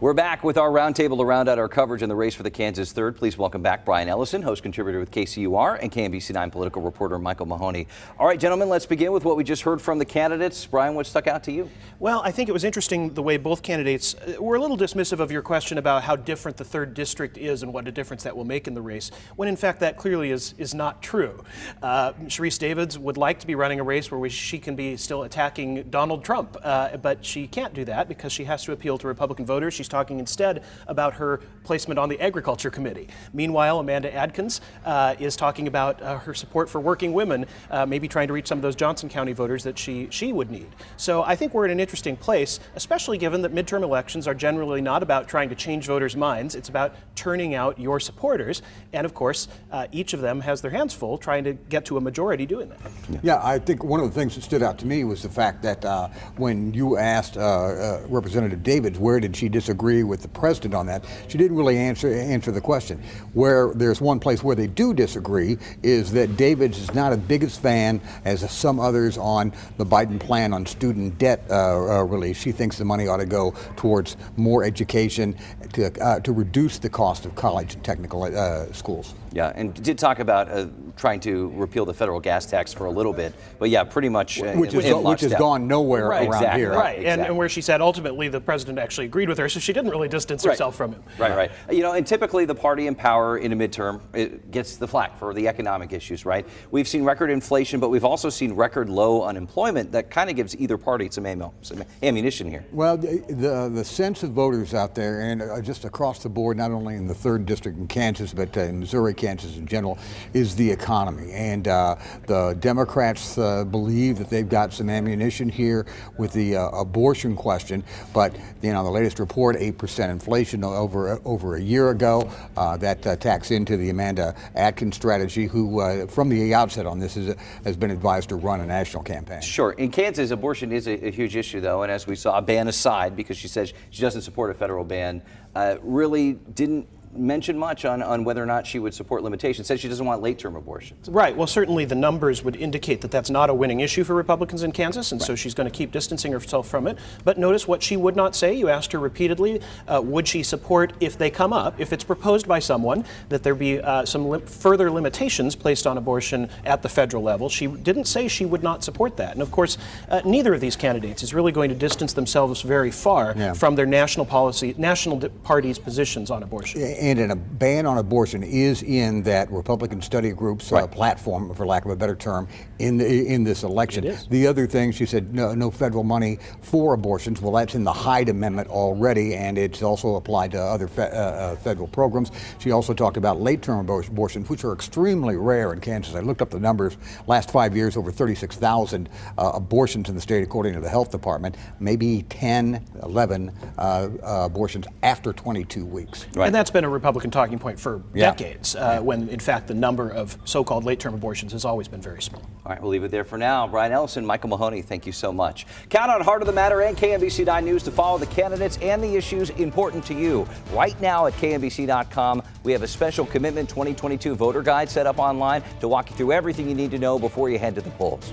We're back with our roundtable to round out our coverage in the race for the Kansas 3rd. Please welcome back Brian Ellison, host contributor with KCUR, and KMBC9 political reporter Michael Mahoney. All right, gentlemen, let's begin with what we just heard from the candidates. Brian, what stuck out to you? Well, I think it was interesting the way both candidates were a little dismissive of your question about how different the 3rd district is and what a difference that will make in the race, when in fact that clearly is not true. Sharice Davids would like to be running a race where she can be still attacking Donald Trump, but she can't do that because she has to appeal to Republican voters. She's talking instead about her placement on the Agriculture Committee. Meanwhile, Amanda Adkins is talking about her support for working women, maybe trying to reach some of those Johnson County voters that she would need. So I think we're in an interesting place, especially given that midterm elections are generally not about trying to change voters' minds. It's about turning out your supporters. And of course, each of them has their hands full trying to get to a majority doing that. Yeah, I think one of the things that stood out to me was the fact that when you asked Representative Davids where did she disagree with the president on that, she didn't really answer the question. Where there's one place where they do disagree is that Davids is not as big as fan as some others on the Biden plan on student debt relief. She thinks the money ought to go towards more education to reduce the cost of college and technical schools. Yeah, and did talk about trying to repeal the federal gas tax for a little bit, but yeah, pretty much which has gone nowhere right, around exactly, here. Right, exactly. And where she said ultimately the president actually agreed with her, so she didn't really distance herself from him. Right. You know, and typically the party in power in a midterm it gets the flack for the economic issues, right? We've seen record inflation, but we've also seen record low unemployment. That kind of gives either party some ammunition here. Well, the sense of voters out there, and just across the board, not only in the 3rd district in Kansas, but in Missouri, Kansas in general, is the economy. And the Democrats believe that they've got some ammunition here with the abortion question. But, you know, the latest report, 8% inflation over a year ago. That tacks into the Amanda Adkins strategy, who from the outset on this has been advised to run a national campaign. Sure. In Kansas, abortion is a huge issue, though. And as we saw, a ban aside, because she says she doesn't support a federal ban, really didn't mention much on whether or not she would support limitations. Said she doesn't want late-term abortions. Right. Well, certainly the numbers would indicate that that's not a winning issue for Republicans in Kansas, and so she's going to keep distancing herself from it. But notice what she would not say. You asked her repeatedly, would she support, if they come up, if it's proposed by someone, that there be some further limitations placed on abortion at the federal level. She didn't say she would not support that. And of course, neither of these candidates is really going to distance themselves very far from their national party's positions on abortion. And a ban on abortion is in that Republican study group's platform, for lack of a better term, in this election. It is. The other thing, she said, no federal money for abortions. Well, that's in the Hyde Amendment already, and it's also applied to other federal programs. She also talked about late-term abortions, which are extremely rare in Kansas. I looked up the numbers. Last 5 years, over 36,000 abortions in the state, according to the health department. Maybe 10, 11 abortions after 22 weeks. Right. And that's been a Republican talking point for decades, when in fact the number of so-called late-term abortions has always been very small. All right, we'll leave it there for now. Brian Ellison, Michael Mahoney, thank you so much. Count on Heart of the Matter and KMBC9 News to follow the candidates and the issues important to you. Right now at KMBC.com, we have a special Commitment 2022 voter guide set up online to walk you through everything you need to know before you head to the polls.